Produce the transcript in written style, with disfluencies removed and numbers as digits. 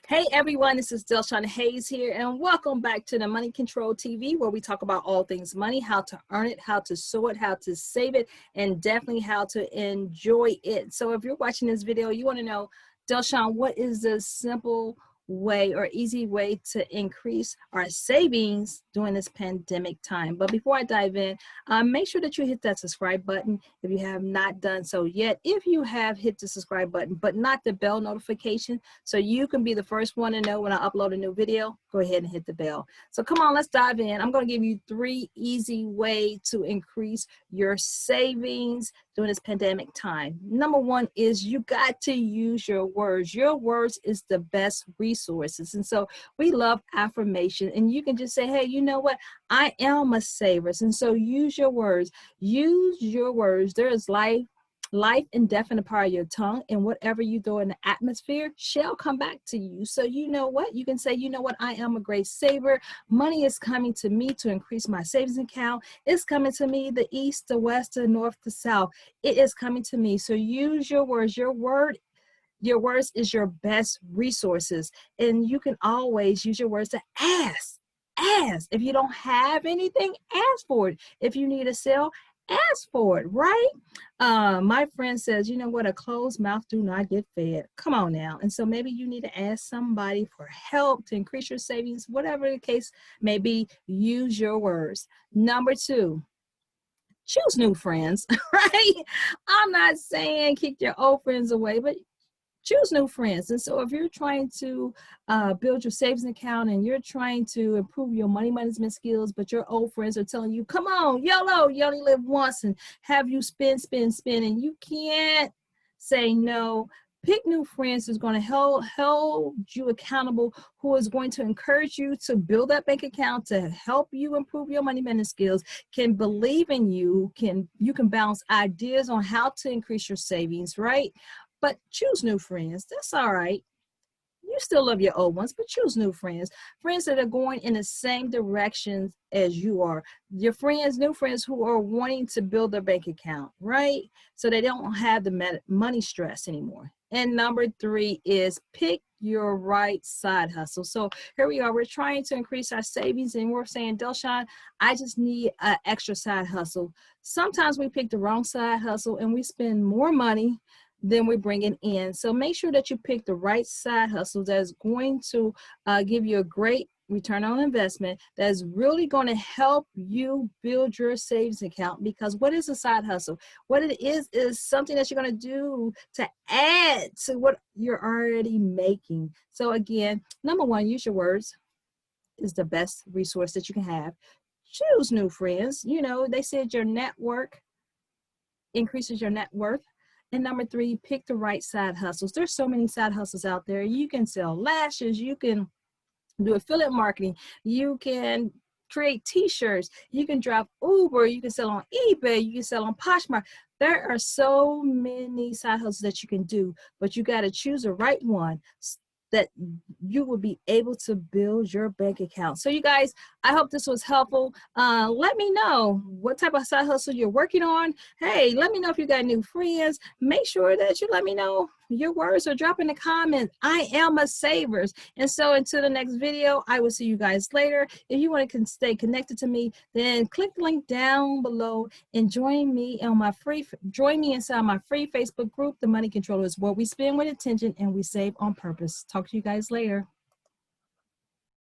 Hey everyone, this is Shawn Hayes here, and welcome back to the Money Control TV, where we talk about all things money, how to earn it, how to sow it, how to save it, and definitely how to enjoy it. So if you're watching this video, you want to know, Shawn, what is the simple way or easy way to increase our savings during this pandemic time? But before I dive in, make sure that you hit that subscribe button if you have not done so yet. If you have hit the subscribe button but not the bell notification, so you can be the first one to know when I upload a new video, go ahead and hit the bell. So come on, let's dive in. I'm going to give you 3 easy ways to increase your savings during this pandemic time. Number 1 is you got to use your words. Your words is the best resources. And so we love affirmation, and you can just say, hey, you know what? I am a saver. And so use your words. Use your words. There is life and death in the power of your tongue, and whatever you throw in the atmosphere shall come back to you. So you know what? You can say, you know what? I am a great saver. Money is coming to me to increase my savings account. It's coming to me the east, the west, the north, the south. It is coming to me. So use your words. Your words is your best resources, and you can always use your words to ask. If you don't have anything, ask for it. If you need a sale, ask for it, right? My friend says, you know what? A closed mouth do not get fed. Come on now. And so maybe you need to ask somebody for help to increase your savings, whatever the case may be. Use your words. Number 2, choose new friends, right? I'm not saying kick your old friends away, but choose new friends. And so if you're trying to build your savings account and you're trying to improve your money management skills, but your old friends are telling you, come on, YOLO, you only live once, and have you spend, and you can't say no. Pick new friends who's going to hold you accountable, who is going to encourage you to build that bank account, to help you improve your money management skills, can believe in you, you can bounce ideas on how to increase your savings, right? But choose new friends. That's all right. You still love your old ones, but choose new friends. Friends that are going in the same directions as you are. Your friends, new friends who are wanting to build their bank account, right? So they don't have the money stress anymore. And number 3 is pick your right side hustle. So here we are. We're trying to increase our savings, and we're saying, Shawn, I just need an extra side hustle. Sometimes we pick the wrong side hustle and we spend more money than we're bringing in. So make sure that you pick the right side hustle that's going to give you a great return on investment, that's really going to help you build your savings account. Because what is a side hustle? What it is something that you're going to do to add to what you're already making. So again, number 1, use your words is the best resource that you can have. Choose new friends. You know, they said your network increases your net worth. And number 3, pick the right side hustles. There's so many side hustles out there. You can sell lashes. You can do affiliate marketing. You can create t-shirts. You can drive Uber. You can sell on eBay. You can sell on Poshmark. There are so many side hustles that you can do, but you got to choose the right one that you will be able to build your bank account. So you guys, I hope this was helpful. Let me know what type of side hustle you're working on. Hey, let me know if you got new friends. Make sure that you let me know your words, or drop in the comments. I am a saver. And so until the next video, I will see you guys later. If you want to stay connected to me, then click the link down below and join me inside my free Facebook group, The Money Controllers, where we spend with intention and we save on purpose. Talk to you guys later.